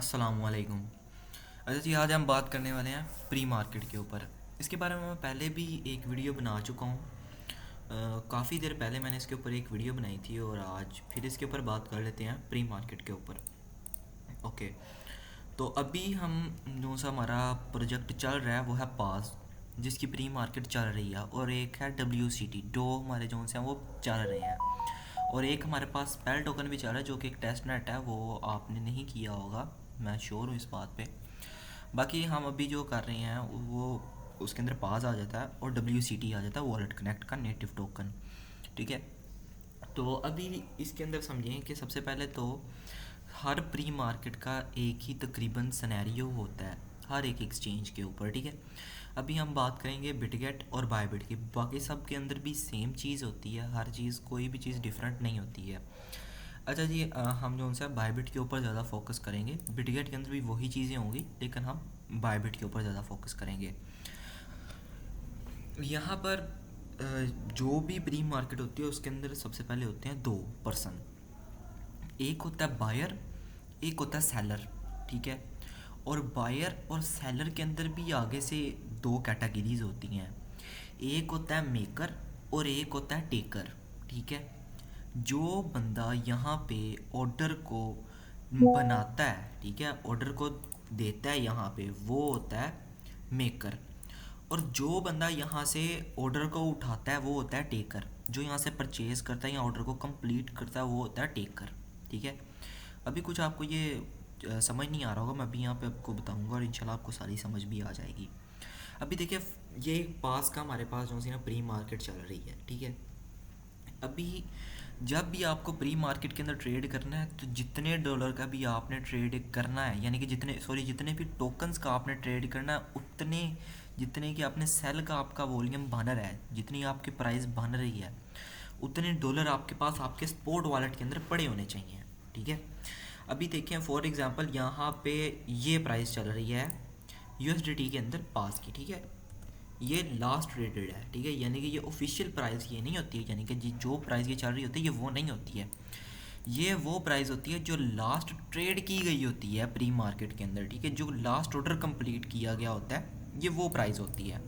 अस्सलामुअलैकुम। अच्छा जी, आज हम बात करने वाले हैं प्री मार्केट के ऊपर। इसके बारे में मैं पहले भी एक वीडियो बना चुका हूँ। काफ़ी देर पहले मैंने इसके ऊपर एक वीडियो बनाई थी और आज फिर इसके ऊपर बात कर लेते हैं प्री मार्केट के ऊपर। ओके, तो अभी हम जो सा हमारा प्रोजेक्ट चल रहा है वो है पास, जिसकी प्री मार्केट चल रही है, और एक है WCT, दो हमारे जो से हैं वो चल रहे हैं। और एक हमारे पास स्पेल टोकन भी चल रहा है जो कि एक टेस्ट नेट है, वो आपने नहीं किया होगा, मैं श्योर हूँ इस बात पे। बाकी हम अभी जो कर रहे हैं वो उसके अंदर पास आ जाता है और WCT आ जाता है, वॉलेट कनेक्ट का नेटिव टोकन। ठीक है, तो अभी इसके अंदर समझें कि सबसे पहले तो हर प्री मार्केट का एक ही तकरीबन सिनेरियो होता है हर एक एक्सचेंज के ऊपर। ठीक है, अभी हम बात करेंगे बिटगेट और बायबिट की। बाकी सब के अंदर भी सेम चीज़ होती है, हर चीज़ कोई भी चीज़ डिफरेंट नहीं होती है। अच्छा जी, हम जो उनसे बायबिट के ऊपर ज़्यादा फोकस करेंगे। बिटगेट के अंदर भी वही चीज़ें होंगी लेकिन हम बायबिट के ऊपर ज़्यादा फोकस करेंगे। यहाँ पर जो भी प्री मार्केट होती है उसके अंदर सबसे पहले होते हैं दो पर्सन। एक होता है बायर, एक होता है सेलर। ठीक है, और बायर और सेलर के अंदर भी आगे से दो कैटेगरीज होती हैं। एक होता है मेकर और एक होता है टेकर। ठीक है, जो बंदा यहाँ पे ऑर्डर को बनाता है, ठीक है, ऑर्डर को देता है यहाँ पे, वो होता है मेकर। और जो बंदा यहाँ से ऑर्डर को उठाता है वो होता है टेकर। जो यहाँ से परचेज़ करता है या ऑर्डर को कंप्लीट करता है वो होता है टेकर। ठीक है, अभी कुछ आपको ये समझ नहीं आ रहा होगा, मैं अभी यहाँ पे आपको बताऊंगा और इंशाल्लाह आपको सारी समझ भी आ जाएगी। अभी देखिए, ये पास का हमारे पास जो सी ना प्री मार्केट चल रही है। ठीक है, अभी जब भी आपको प्री मार्केट के अंदर ट्रेड करना है तो जितने डॉलर का भी आपने ट्रेड करना है, यानी कि जितने भी टोकन्स का आपने ट्रेड करना है, उतने जितने कि आपने सेल का आपका वॉल्यूम बन रहा है, जितनी आपकी प्राइस बन रही है, उतने डॉलर आपके पास आपके स्पोर्ट वॉलेट के अंदर पड़े होने चाहिए। ठीक है, अभी देखें फॉर एग्जांपल यहाँ पे ये प्राइस चल रही है USDT के अंदर पास की। ठीक है, ये लास्ट रेटेड है। ठीक है, यानी कि ये ऑफिशियल प्राइस ये नहीं होती है, यानी कि जो प्राइस ये चल रही होती है ये वो नहीं होती है। ये वो प्राइस होती है जो लास्ट ट्रेड की गई होती है प्री मार्केट के अंदर। ठीक है, जो लास्ट ऑर्डर कंप्लीट किया गया होता है ये वो प्राइस होती है।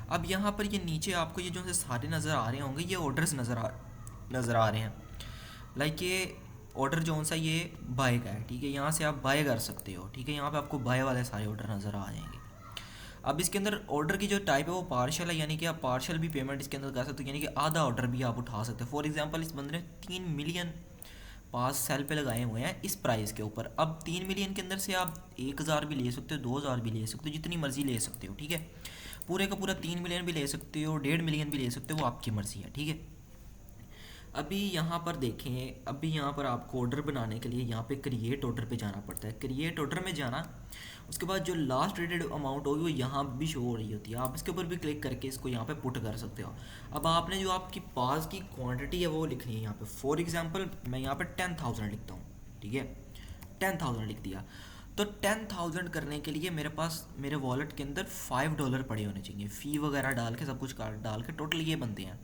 अब यहाँ पर ये नीचे आपको ये जो से सारे नज़र आ रहे होंगे, ये ऑर्डर्स नज़र आ रहे हैं। लाइक ये ऑर्डर जो सा ये बाय का है। ठीक है, यहाँ से आप बाय कर सकते हो। ठीक है, यहाँ पे आपको बाय वाले सारे ऑर्डर नज़र आ जाएंगे। अब इसके अंदर ऑर्डर की जो टाइप है वो पार्शियल है, यानी कि आप पार्शियल भी पेमेंट इसके अंदर कर सकते हो, यानी कि आधा ऑर्डर भी आप उठा सकते हो। फॉर एग्जांपल इस बंदे ने 3 मिलियन पास सेल पे लगाए हुए हैं इस प्राइस के ऊपर। अब 3 मिलियन के अंदर से आप 1,000 भी ले सकते हो, 2,000 भी ले सकते हो, जितनी मर्जी ले सकते हो। ठीक है, पूरे का पूरा 3 मिलियन भी ले सकते हो, 1.5 मिलियन भी ले सकते हो, वो आपकी मर्ज़ी है। ठीक है, अभी यहाँ पर देखें, अभी यहाँ पर आपको ऑर्डर बनाने के लिए यहाँ पे क्रिएट ऑर्डर पे जाना पड़ता है। क्रिएट ऑर्डर में जाना, उसके बाद जो लास्ट रेटेड अमाउंट होगी वो यहाँ भी शो हो रही होती है। आप इसके ऊपर भी क्लिक करके इसको यहाँ पे पुट कर सकते हो। अब आपने जो आपकी पास की क्वांटिटी है वो लिखनी है यहाँ पे। फॉर एग्जांपल मैं यहाँ पे 10,000 लिखता हूँ। ठीक है, 10,000 लिख दिया। तो 10,000 करने के लिए मेरे पास मेरे वॉलेट के अंदर $5 पड़े होने चाहिए, फ़ी वगैरह डाल के, सब कुछ डाल के टोटल ये बनते हैं।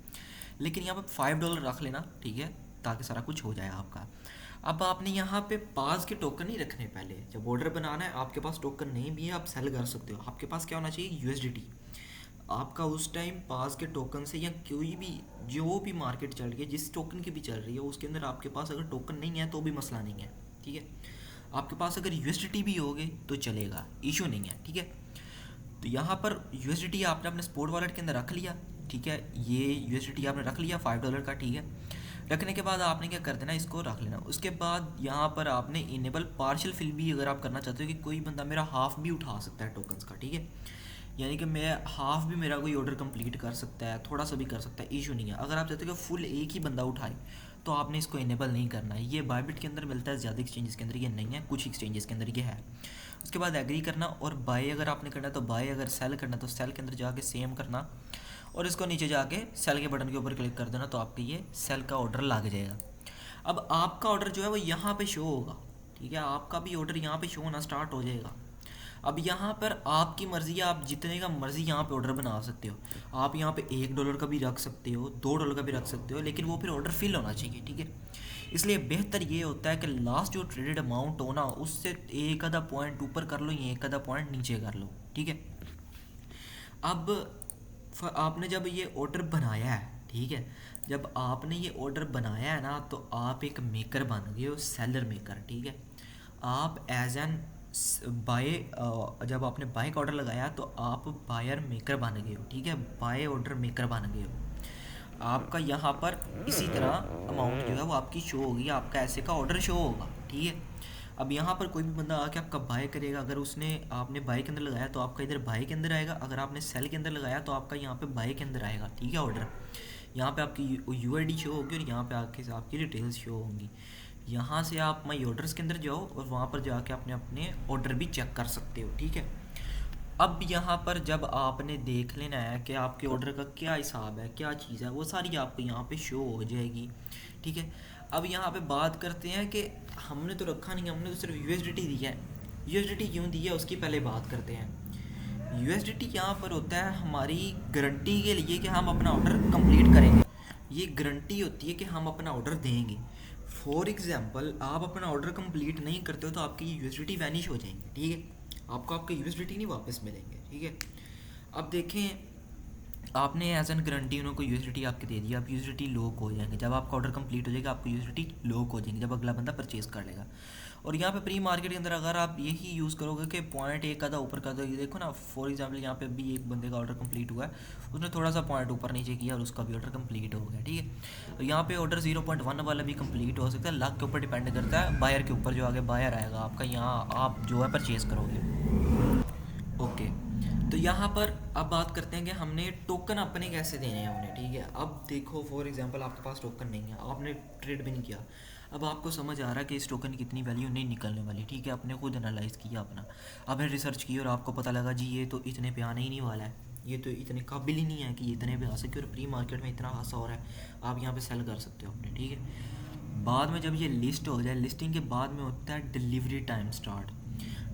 लेकिन यहाँ पे $5 रख लेना। ठीक है, ताकि सारा कुछ हो जाए आपका। अब आपने यहाँ पे पास के टोकन नहीं रखने। पहले जब ऑर्डर बनाना है, आपके पास टोकन नहीं भी है, आप सेल कर सकते हो। आपके पास क्या होना चाहिए? USDT। आपका उस टाइम पास के टोकन से या कोई भी जो भी मार्केट चल रही है, जिस टोकन की भी चल रही है, उसके अंदर आपके पास अगर टोकन नहीं है तो भी मसला नहीं है। ठीक है, आपके पास अगर USDT भी होगे तो चलेगा, इशू नहीं है। ठीक है, तो यहाँ पर USDT आपने अपने स्पोर्ट वॉलेट के अंदर रख लिया। ठीक है, ये USDT आपने रख लिया $5 का। ठीक है, रखने के बाद आपने क्या कर देना, इसको रख लेना। उसके बाद यहाँ पर आपने इनेबल पार्शियल फिल भी अगर आप करना चाहते हो कि कोई बंदा मेरा हाफ भी उठा सकता है टोकन्स का। ठीक है, यानी कि मैं हाफ भी मेरा कोई ऑर्डर कंप्लीट कर सकता है, थोड़ा सा भी कर सकता है, इशू नहीं है। अगर आप चाहते हो कि फुल एक ही बंदा उठाए तो आपने इसको इनेबल नहीं करना है। ये बायबिट के अंदर मिलता है, ज़्यादा एक्सचेंजेस के अंदर ये नहीं है, कुछ एक्सचेंजेस के अंदर ये है। उसके बाद एग्री करना, और बाय अगर आपने करना है तो बाय, अगर सेल करना है तो सेल के अंदर जाके सेम करना, और इसको नीचे जाके सेल के बटन के ऊपर क्लिक कर देना, तो आपके ये सेल का ऑर्डर लग जाएगा। अब आपका ऑर्डर जो है वो यहाँ पे शो होगा। ठीक है, आपका भी ऑर्डर यहाँ पे शो होना स्टार्ट हो जाएगा। अब यहाँ पर आपकी मर्ज़ी है, आप जितने का मर्ज़ी यहाँ पे ऑर्डर बना सकते हो। आप यहाँ पे $1 का भी रख सकते हो, $2 का भी रख सकते हो, लेकिन वो फिर ऑर्डर फिल होना चाहिए। ठीक है, इसलिए बेहतर ये होता है कि लास्ट जो ट्रेडेड अमाउंट हो ना उससे एक आधा पॉइंट ऊपर कर लो या एक आधा पॉइंट नीचे कर लो, ठीक है। अब आपने जब ये ऑर्डर बनाया है, ठीक है, जब आपने ये ऑर्डर बनाया है ना तो आप एक मेकर बन गए हो, सेलर मेकर, ठीक है। आप एज एन बाय जब आपने बाय का ऑर्डर लगाया तो आप बायर मेकर बन गए हो, ठीक है, बाय ऑर्डर मेकर बन गए हो। आपका यहाँ पर इसी तरह अमाउंट जो है वो आपकी शो होगी, आपका ऐसे का ऑर्डर शो होगा, ठीक है। अब यहाँ पर कोई भी बंदा आके आपका बाय करेगा, अगर उसने आपने बाय के अंदर लगाया तो आपका इधर बाय के अंदर आएगा, अगर आपने सेल के अंदर लगाया तो आपका यहाँ पे बाय के अंदर आएगा, ठीक है। ऑर्डर यहाँ पे आपकी यूआईडी शो होगी और यहाँ पे आके आपकी डिटेल्स शो होंगी। यहाँ से आप माई ऑर्डर्स के अंदर जाओ और वहाँ पर जाके अपने अपने ऑर्डर भी चेक कर सकते हो, ठीक है। अब यहाँ पर जब आपने देख लेना है कि आपके ऑर्डर का क्या हिसाब है, क्या चीज़ है, वो सारी आपको यहाँ पे शो हो जाएगी, ठीक है। अब यहाँ पे बात करते हैं कि हमने तो रखा नहीं, हमने तो सिर्फ यूएसडीटी दिया है। यूएसडीटी क्यों दिया है उसकी पहले बात करते हैं। यूएसडीटी यहाँ पर होता है हमारी गारंटी के लिए कि हम अपना ऑर्डर कंप्लीट करेंगे। ये गारंटी होती है कि हम अपना ऑर्डर देंगे। फॉर एग्जांपल आप अपना ऑर्डर कंप्लीट नहीं करते हो तो आपकी ये यूएसडीटी वैनिश हो जाएंगे, ठीक है, आपको आपके यूएसडीटी नहीं वापस मिलेंगे, ठीक है। अब देखें आपने एज एन गारंटी उनको यूएसडीटी आपके दे दिया, आप यूएसडीटी लॉक हो जाएंगे। जब आपका ऑर्डर कंप्लीट हो जाएगा आपको यूएसडीटी लॉक हो जाएंगे जब अगला बंदा परचेज कर लेगा। और यहाँ पे प्री मार्केट के अंदर अगर आप यही यूज़ करोगे कि पॉइंट एक आधा ऊपर का, तो ये देखो ना, फॉर एग्जांपल यहाँ पे भी एक बंदे का ऑर्डर कंप्लीट हुआ है, उसने थोड़ा सा पॉइंट ऊपर नीचे किया और उसका भी ऑर्डर कंप्लीट हो गया, ठीक है। तो यहाँ पे ऑर्डर 0.1 वाला भी कंप्लीट हो सकता है, लाख के ऊपर डिपेंड करता है बायर के ऊपर, जो आगे बायर आएगा आपका यहाँ आप जो है परचेज़ करोगे, ओके। तो यहाँ पर अब बात करते हैं कि हमने टोकन अपने कैसे देने हैं उन्हें, ठीक है। अब देखो फॉर एग्जांपल आपके पास टोकन नहीं है, आपने ट्रेड भी नहीं किया, अब आपको समझ आ रहा है कि इस टोकन की इतनी वैल्यू नहीं निकलने वाली, ठीक है। आपने खुद एनालाइज किया अपना, आपने रिसर्च की और आपको पता लगा जी ये तो इतने पे आने ही नहीं वाला है, ये तो इतने काबिल ही नहीं है कि ये इतने पे आ सके, और प्री मार्केट में इतना हादसा हो रहा है, आप यहाँ पे सेल कर सकते हो अपने, ठीक है। बाद में जब ये लिस्ट हो जाए, लिस्टिंग के बाद में होता है delivery time start.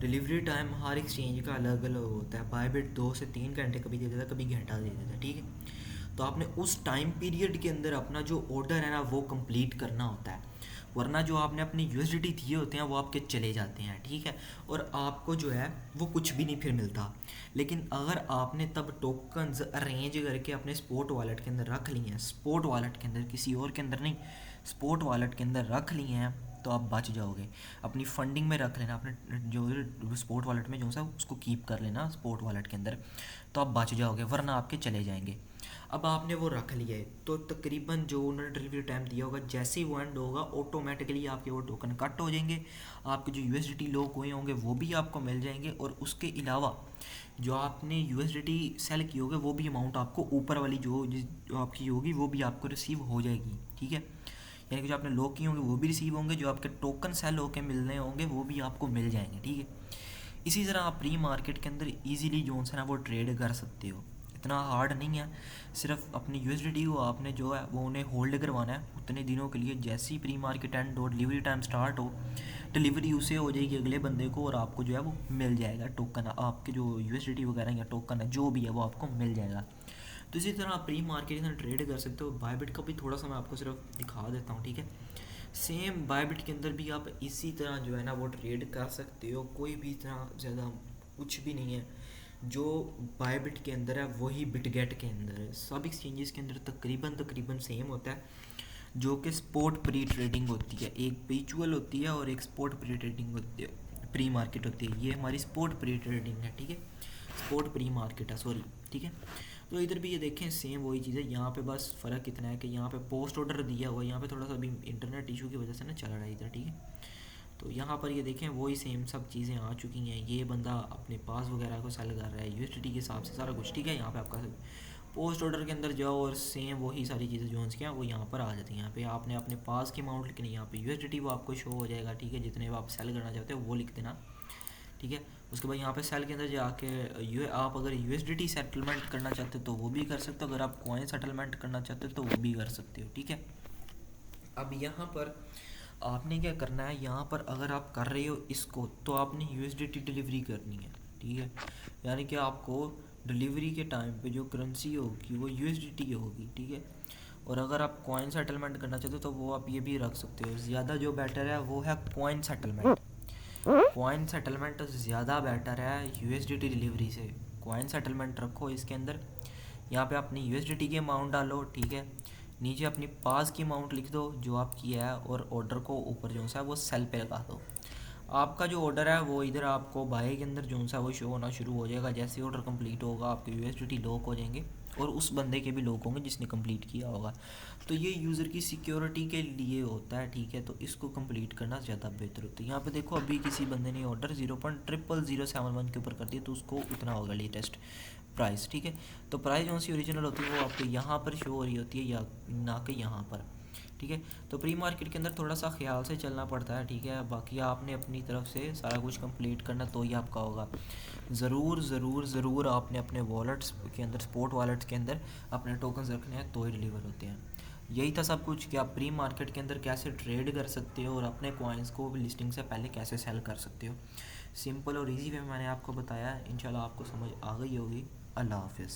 Delivery time हर एक्सचेंज का अलग अलग होता है। बायबिट 2 से 3 घंटे कभी दे देता है, कभी घंटा दे देता है, ठीक है। तो आपने उस टाइम पीरियड के अंदर अपना जो ऑर्डर है ना वो कंप्लीट करना होता है, वरना जो आपने अपने यूएसडीटी दिए होते हैं वो आपके चले जाते हैं, ठीक है। और आपको जो है वो कुछ भी नहीं फिर मिलता। लेकिन अगर आपने तब टोकन्स अरेंज करके अपने स्पॉट वॉलेट के अंदर रख लिए हैं, स्पॉट वॉलेट के अंदर, किसी और के अंदर नहीं, स्पॉट वॉलेट के अंदर रख लिए हैं, तो आप बच जाओगे। अपनी फंडिंग में रख लेना, अपने जो स्पॉट वॉलेट में जो सा उसको कीप कर लेना स्पॉट वॉलेट के अंदर, तो आप बच जाओगे, वरना आपके चले जाएंगे। अब आपने वो रख लिया है तो तकरीबन जो उन्होंने डिलीवरी टाइम दिया होगा, जैसे ही वो एंड होगा ऑटोमेटिकली आपके वो टोकन कट हो जाएंगे, आपके जो यूएसडीटी लॉक हुए होंगे वो भी आपको मिल जाएंगे, और उसके अलावा जो आपने यूएसडीटी सेल की होगी वो भी अमाउंट आपको ऊपर वाली जो आपकी होगी वो भी आपको रिसीव हो जाएगी, ठीक है। यानी कि जो आपने लॉक किए होंगे वो भी रिसीव होंगे, जो आपके टोकन सेल होके मिलने होंगे वो भी आपको मिल जाएंगे, ठीक है। इसी तरह आप प्री मार्केट के अंदर इजीली जो है ना वो ट्रेड कर सकते हो, इतना हार्ड नहीं है। सिर्फ अपनी यूएसडीटी को आपने जो है वो उन्हें होल्ड करवाना है उतने दिनों के लिए, जैसे ही प्री मार्केट एंड हो, डिलीवरी टाइम स्टार्ट हो, डिलीवरी उसे हो जाएगी अगले बंदे को, और आपको जो है वो मिल जाएगा टोकन, आपके जो यूएसडीटी वगैरह या टोकन है जो भी है वो आपको मिल जाएगा। तो इसी तरह आप प्री मार्केट के अंदर ट्रेड कर सकते हो। बायबिट का भी थोड़ा सा मैं आपको सिर्फ दिखा देता हूँ, ठीक है। सेम बायबिट के अंदर भी आप इसी तरह जो है ना वो ट्रेड कर सकते हो, कोई भी इतना ज़्यादा कुछ भी नहीं है। जो बायबिट के अंदर है वही बिटगेट के अंदर है, सब एक्सचेंजेस के अंदर तकरीबन सेम होता है, जो कि स्पॉट प्री ट्रेडिंग होती है, एक म्यूचुअल होती है और एक स्पॉट प्री ट्रेडिंग होती है, प्री मार्केट होती है। ये हमारी स्पॉट प्री ट्रेडिंग है, ठीक है, स्पॉट प्री मार्केट है, सॉरी, ठीक है। तो इधर भी ये देखें सेम वही चीज़ है, यहाँ पे बस फ़र्क कितना है कि यहाँ पे पोस्ट ऑर्डर दिया हुआ है, यहाँ पे थोड़ा सा अभी इंटरनेट इशू की वजह से ना चल रहा है इधर, ठीक है। तो यहाँ पर ये देखें वही सेम सब चीज़ें आ चुकी हैं, ये बंदा अपने पास वगैरह को सेल कर रहा है यूएसडीटी के हिसाब से सारा कुछ, ठीक है। यहाँ पे आपका पोस्ट ऑर्डर के अंदर जाओ और सेम वही सारी चीज़ें जो हैं वो यहाँ पर आ जाती हैं। यहाँ पे आपने अपने पास की अमाउंट लिखनी है, यहाँ पे यूएसडीटी वो आपको शो हो जाएगा, ठीक है, जितने आप सेल करना चाहते हो वो लिख देना, ठीक है। उसके बाद यहाँ पे सेल के अंदर जाके आप अगर यूएसडीटी सेटलमेंट करना चाहते हो तो वो भी कर सकते हो, अगर आप कॉइन सेटलमेंट करना चाहते हो तो वो भी कर सकते हो, ठीक है। अब यहाँ पर आपने क्या करना है, यहाँ पर अगर आप कर रहे हो इसको तो आपने यूएसडीटी डिलीवरी करनी है, ठीक है। यानी कि आपको डिलीवरी के टाइम पे जो करेंसी होगी वो यूएसडीटी होगी, ठीक है। और अगर आप कॉइन सेटलमेंट करना चाहते हो तो वो आप ये भी रख सकते हो। ज़्यादा जो बेटर है वो है कॉइन सेटलमेंट। कॉइन सेटलमेंट ज़्यादा बेटर है यूएसडीटी डिलीवरी से। कॉइन सेटलमेंट रखो इसके अंदर, यहाँ पे अपनी यूएसडीटी की अमाउंट डालो, ठीक है, नीचे अपनी पास की अमाउंट लिख दो जो आप किया है, और ऑर्डर को ऊपर जो सा वो सेल पे लगा दो। आपका जो ऑर्डर है वो इधर आपको बाय के अंदर जो सा वो शो होना शुरू हो जाएगा। जैसे ऑर्डर कंप्लीट होगा आपके यूएसडीटी लॉक हो जाएंगे और उस बंदे के भी लॉक होंगे जिसने कंप्लीट किया होगा। तो ये यूज़र की सिक्योरिटी के लिए होता है, ठीक है, तो इसको कंप्लीट करना ज़्यादा बेहतर होता है। यहाँ पे देखो अभी किसी बंदे ने ऑर्डर 0.00071 के ऊपर कर दिया तो उसको उतना होगा लेटेस्ट प्राइस, ठीक है। तो प्राइस जो सी ओरिजिनल होती है वो आपको यहाँ पर शो हो रही होती है या ना कि यहाँ पर, ठीक है। तो प्री मार्केट के अंदर थोड़ा सा ख्याल से चलना पड़ता है, ठीक है। बाकी आपने अपनी तरफ से सारा कुछ कंप्लीट करना तो ही आपका होगा। ज़रूर ज़रूर ज़रूर आपने अपने वॉलेट्स के अंदर, स्पोर्ट वॉलेट्स के अंदर अपने टोकन्स रखने हैं तो ही डिलीवर होते हैं। यही था सब कुछ कि आप प्री मार्केट के अंदर कैसे ट्रेड कर सकते हो और अपने कॉइन्स को भी लिस्टिंग से पहले कैसे सेल कर सकते हो। सिंपल और इजी वे में मैंने आपको बताया। इंशाल्लाह आपको समझ आ गई होगी। अल्लाह हाफिज़।